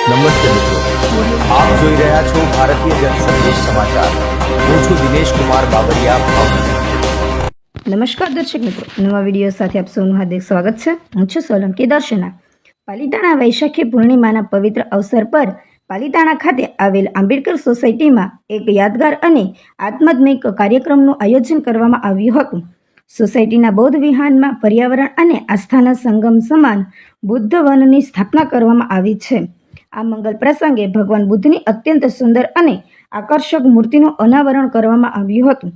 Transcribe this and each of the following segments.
નમસ્તે મિત્રો, આપ જોઈ રહ્યા છો ભારતીય જનસંદેશ સમાચાર. હું છું દિનેશ કુમાર બાબરિયા, ભાવનગર. નમસ્કાર દર્શક મિત્રો, નવા વિડીયો સાથે આપ સૌનું હાર્દિક સ્વાગત છે. હું છું સોલંકી દર્શના. પાલિતાણા વૈશાખી પૂર્ણિમાના પવિત્ર અવસર પર પાલિતાણા ખાતે આવેલ આંબેડકર સોસાયટીમાં એક યાદગાર અને આત્મદમિક કાર્યક્રમનું આયોજન કરવામાં આવ્યું હતું. સોસાયટીના બૌદ્ધ વિહારમાં પર્યાવરણ અને આસ્થાના સંગમ સમાન બુદ્ધ વનની સ્થાપના કરવામાં આવી છે. આ મંગલ પ્રસંગે ભગવાન બુદ્ધની અત્યંત સુંદર અને આકર્ષક મૂર્તિનું અનાવરણ કરવામાં આવ્યું હતું.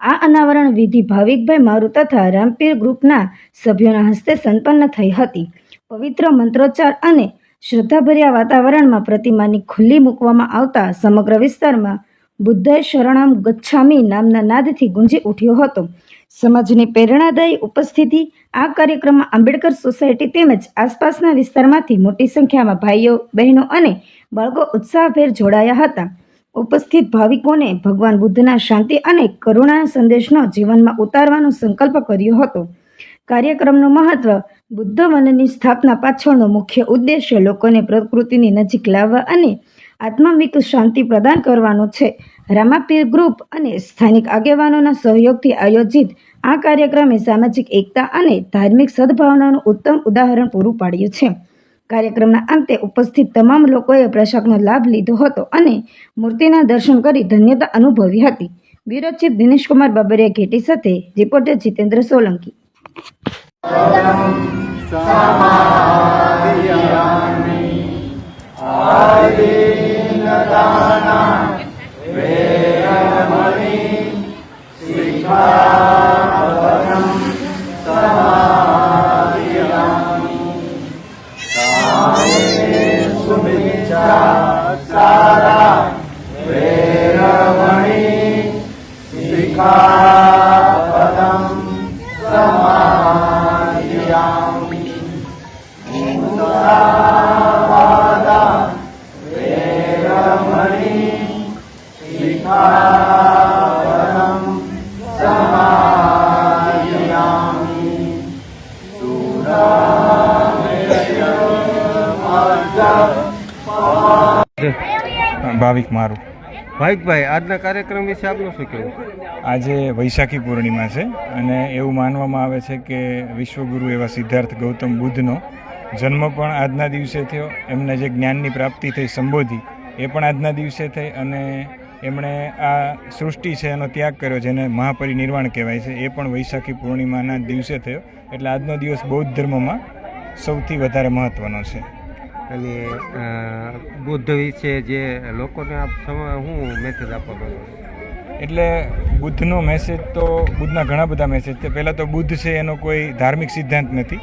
આ અનાવરણ વિધિ ભાવિકભાઈ મારુ તથા રામપીર ગ્રુપના સભ્યોના હસ્તે સંપન્ન થઈ હતી. પવિત્ર મંત્રોચ્ચાર અને શ્રદ્ધાભર્યા વાતાવરણમાં પ્રતિમાની ખુલ્લી મૂકવામાં આવતા સમગ્ર વિસ્તારમાં બુદ્ધે શરણમ ગચ્છામી નામના નાદથી ગુંજી ઉઠ્યો હતો. સમાજની પ્રેરણાદાયી ઉપસ્થિતિ. આ કાર્યક્રમમાં આંબેડકર સોસાયટી તેમજ આસપાસના વિસ્તારમાંથી મોટી સંખ્યામાં ભાઈઓ, બહેનો અને બાળકો ઉત્સાહભેર જોડાયા હતા. ઉપસ્થિત ભાવિકોને ભગવાન બુદ્ધના શાંતિ અને કરુણા સંદેશનો જીવનમાં ઉતારવાનો સંકલ્પ કર્યો હતો. કાર્યક્રમનું મહત્વ. બુદ્ધ વનની સ્થાપના પાછળનો મુખ્ય ઉદ્દેશ્ય લોકોને પ્રકૃતિની નજીક લાવવા અને આત્મિક શાંતિ પ્રદાન કરવાનો છે. રામાપીર ગ્રુપ અને સ્થાનિક આગેવાનોના સહયોગથી આયોજિત આ કાર્યક્રમે સામાજિક એકતા અને ધાર્મિક સદભાવનાનું ઉત્તમ ઉદાહરણ પૂરું પાડ્યું છે. કાર્યક્રમના અંતે ઉપસ્થિત તમામ લોકોએ પ્રસાદનો લાભ લીધો હતો અને મૂર્તિના દર્શન કરી ધન્યતા અનુભવી હતી. બ્યુરો ચીફ દિનેશ કુમાર બાબરિયા ઘેટી સાથે રિપોર્ટર જીતેન્દ્ર સોલંકી. ભાવિકભાઈ, આજના કાર્યક્રમ વિશે આપનું શું કહેવું? આજે વૈશાખી પૂર્ણિમા છે અને એવું માનવામાં આવે છે કે વિશ્વગુરુ એવા સિદ્ધાર્થ ગૌતમ બુદ્ધનો જન્મ પણ આજના દિવસે થયો. એમને જે જ્ઞાનની પ્રાપ્તિ થઈ, સંબોધી, એ પણ આજના દિવસે થઈ અને એમણે આ સૃષ્ટિ છે એનો ત્યાગ કર્યો, જેને મહાપરિનિર્વાણ કહેવાય છે, એ પણ વૈશાખી પૂર્ણિમાના દિવસે થયો. એટલે આજનો દિવસ બૌદ્ધ ધર્મમાં સૌથી વધારે મહત્ત્વનો છે. અને બુદ્ધ વિશે જે લોકોને આપ શું મેસેજ આપો છો? એટલે બુદ્ધનો મેસેજ તો બુદ્ધના ઘણા બધા મેસેજ છે. પહેલાં તો બુદ્ધ છે એનો કોઈ ધાર્મિક સિદ્ધાંત નથી.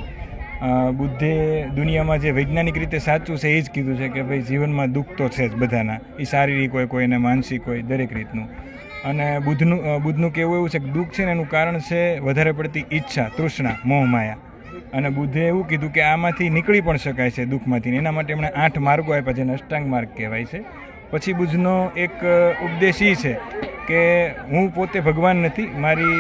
બુદ્ધે દુનિયામાં જે વૈજ્ઞાનિક રીતે સાચું છે એ જ કીધું છે કે ભાઈ જીવનમાં દુઃખ તો છે જ બધાના, એ શારીરિક હોય, કોઈને માનસિક હોય, દરેક રીતનું. અને બુદ્ધનું કહેવું એવું છે કે દુઃખ છે ને એનું કારણ છે વધારે પડતી ઈચ્છા, તૃષ્ણા, મોહ, માયા. અને બુદ્ધે એવું કીધું કે આમાંથી નીકળી પણ શકાય છે દુઃખમાંથી. એના માટે એમણે 8 માર્ગો આપ્યા, જેને અષ્ટાંગ માર્ગ કહેવાય છે. પછી બુદ્ધનો એક ઉપદેશ એ છે કે હું પોતે ભગવાન નથી, મારી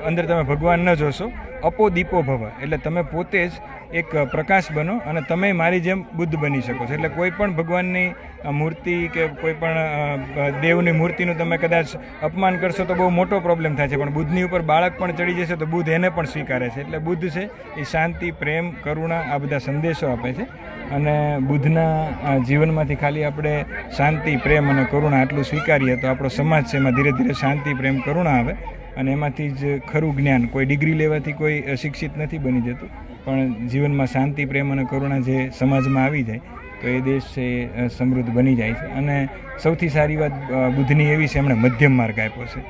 અંદર તમે ભગવાન ન જોશો. અપો દીપો ભવ, એટલે તમે પોતે જ એક પ્રકાશ બનો અને તમે મારી જેમ બુદ્ધ બની શકો છો. એટલે કોઈ પણ ભગવાનની મૂર્તિ કે કોઈ પણ દેવની મૂર્તિનું તમે કદાચ અપમાન કરશો તો બહુ મોટો પ્રોબ્લેમ થાય છે, પણ બુદ્ધની ઉપર બાળક પણ ચડી જશે તો બુદ્ધ એને પણ સ્વીકારે છે. એટલે બુદ્ધ છે એ શાંતિ, પ્રેમ, કરુણા આ બધા સંદેશો આપે છે. અને બુદ્ધના જીવનમાંથી ખાલી આપણે શાંતિ, પ્રેમ અને કરુણા આટલું સ્વીકારીએ તો આપણો સમાજ છે એમાં ધીરે ધીરે શાંતિ, પ્રેમ, કરુણા આવે અને એમાંથી જ ખરું જ્ઞાન. કોઈ ડિગ્રી લેવાથી કોઈ શિક્ષિત નથી બની જતું, પણ જીવનમાં શાંતિ, પ્રેમ અને કરુણા જે સમાજમાં આવી જાય તો એ દેશ છે એ સમૃદ્ધ બની જાય છે. અને સૌથી સારી વાત બુદ્ધની એવી છે, એમણે મધ્યમ માર્ગ આપ્યો છે.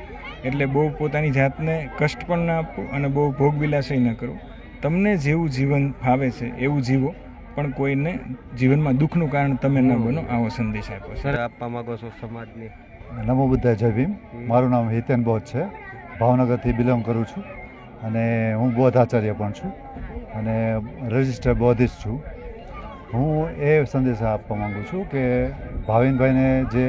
એટલે બહુ પોતાની જાતને કષ્ટ પણ ના આપવું અને બહુ ભોગવિલાસય ન કરવું. તમને જેવું જીવન ફાવે છે એવું જીવો, પણ કોઈને જીવનમાં દુઃખનું કારણ તમે ન બનો, આવો સંદેશ આપ્યો છે. સર, આપવા માગો છો સમાજને? નમો બુદ્ધાય, જય ભીમ. મારું નામ હિતેન બૌદ્ધ છે. ભાવનગરથી બિલોંગ કરું છું અને હું બૌદ્ધ આચાર્ય પણ છું અને રજિસ્ટર બૌદ્ધિસ્ટ છું. હું એ સંદેશ આપવા માગું છું કે ભાવિનભાઈને જે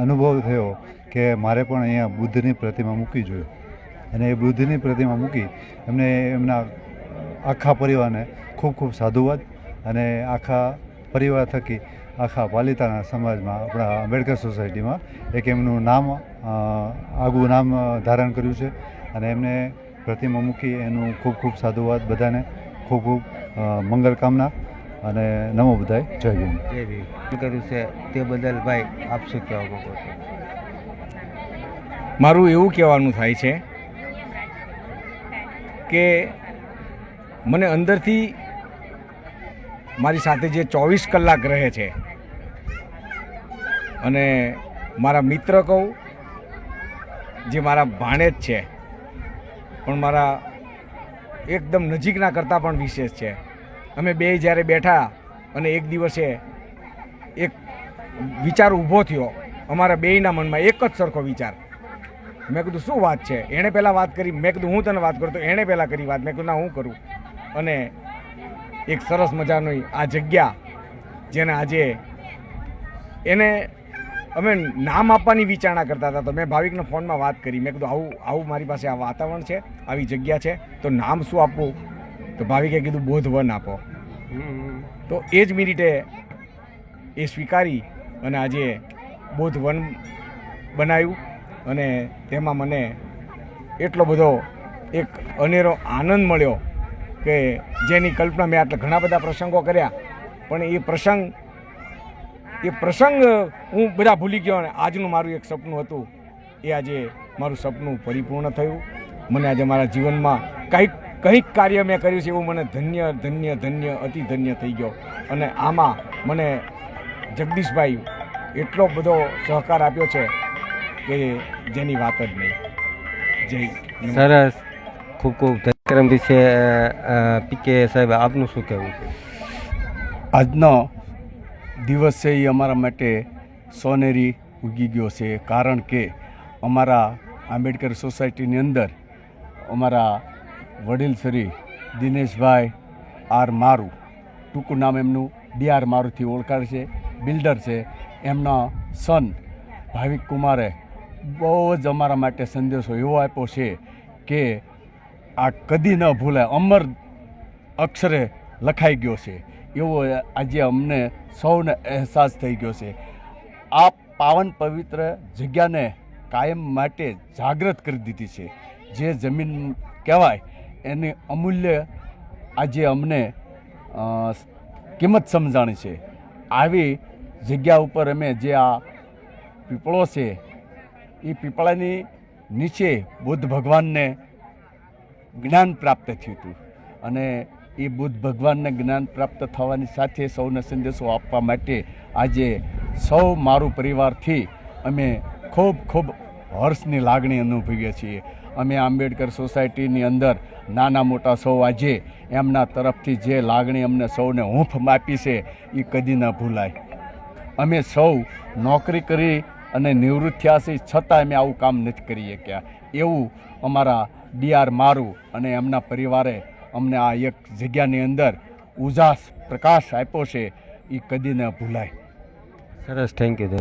અનુભવ થયો કે મારે પણ અહીંયા બુદ્ધની પ્રતિમા મૂકવી જોઈએ અને એ બુદ્ધની પ્રતિમા મૂકી એમને એમના આખા પરિવારને ખૂબ ખૂબ સાધુવાદ અને આખા પરિવાર થકી આખા પાલિતાણા સમાજમાં આપણા આંબેડકર સોસાયટીમાં એક એમનું નામ આગવું નામ ધારણ કર્યું છે અને એમને પ્રતિમા મૂકી એનું ખૂબ ખૂબ સાધુવાદ બધાને ખૂબ ખૂબ મંગલ કામના અને નમો બધાય જય ભીમ. જે બી કર્યું છે તે બદલ ભાઈ આપ શું કહેવા માંગો છો? મારું એવું કહેવાનું થાય છે કે મને અંદરથી મારી સાથે જે 24 કલાક રહે છે અને મારા મિત્ર કહું જે મારા ભાણેજ છે પણ મારા એકદમ નજીકના કરતાં પણ વિશેષ છે. અમે બે જ્યારે બેઠા અને એક દિવસે એક વિચાર ઊભો થયો અમારા બેયના મનમાં એક જ સરખો વિચાર. મેં કીધું શું વાત છે? એણે પહેલાં વાત કરી. મેં કીધું હું તને વાત કરું તો એણે પહેલાં કરી વાત. મેં કીધું ના હું કરું. અને એક સરસ મજાની આ જગ્યા જેને આજે એને અમે નામ આપવાની વિચારણા કરતા હતા તો મેં ભાવિકના ફોનમાં વાત કરી. મેં કીધું આવું આવું મારી પાસે આ વાતાવરણ છે, આવી જગ્યા છે, તો નામ શું આપવું? તો ભાવિકે કીધું બોધવન આપો. તો એ જ મિનિટે એ સ્વીકારી અને આજે બોધવન બનાવ્યું અને તેમાં મને એટલો બધો એક અનેરો આનંદ મળ્યો કે જેની કલ્પના મેં આટલા ઘણા બધા પ્રસંગો કર્યા પણ એ પ્રસંગ હું બધા ભૂલી ગયો અને આજનું મારું એક સપનું હતું એ આજે મારું સપનું પરિપૂર્ણ થયું. મને આજે મારા જીવનમાં કંઈક કાર્ય મેં કર્યું છે એવું મને ધન્ય ધન્ય ધન્ય અતિ ધન્ય થઈ ગયો અને આમાં મને જગદીશભાઈ એટલો બધો સહકાર આપ્યો છે કે જેની વાત જ નહીં. જય સરસ, ખૂબ ખૂબ કાર્યક્રમ વિશે પીકે સાહેબ આપનું શું કહેવું છે? આજનો દિવસ છે એ અમારા માટે સોનેરી ઉગી ગયો છે કારણ કે અમારા આંબેડકર સોસાયટીની અંદર અમારા વડીલ શ્રી દિનેશભાઈ આર મારુ, ટૂંકું નામ એમનું ડી.આર. મારુથી ઓળખાય છે, બિલ્ડર છે. એમના સન ભાવિક કુમારે બહુ જ અમારા માટે સંદેશો એવો આપ્યો છે કે આ કદી ન ભૂલાય, અમર અક્ષરે લખાઈ ગયો છે એવો આજે અમને સૌને અહેસાસ થઈ ગયો છે. આ પાવન પવિત્ર જગ્યાને કાયમ માટે જાગૃત કરી દીધી છે. જે જમીન કહેવાય એની અમૂલ્ય આજે અમને કિંમત સમજાણી છે. આવી જગ્યા ઉપર અમે જે આ પીપળો છે એ પીપળાની નીચે બુદ્ધ ભગવાનને જ્ઞાન પ્રાપ્ત થયું હતું અને એ બુદ્ધ ભગવાનને જ્ઞાન પ્રાપ્ત થવાની સાથે સૌને સંદેશો આપવા માટે આજે સૌ મારું પરિવારથી અમે ખૂબ ખૂબ હર્ષની લાગણી અનુભવીએ છીએ. અમે આંબેડકર સોસાયટીની અંદર નાના મોટા સૌ આજે એમના તરફથી જે લાગણી અમને સૌને હૂંફ આપી છે એ કદી ન ભૂલાય. અમે સૌ નોકરી કરી અને નિવૃત્ત થયા છે છતાં અમે આવું કામ નથી કરી શક્યા એવું અમારા ડી.આર. મારુ અને એમના પરિવારે અમને આ એક જગ્યાની અંદર ઉજાસ પ્રકાશ આપ્યો છે એ કદી ન ભૂલાય. સરસ, થેન્ક યુ.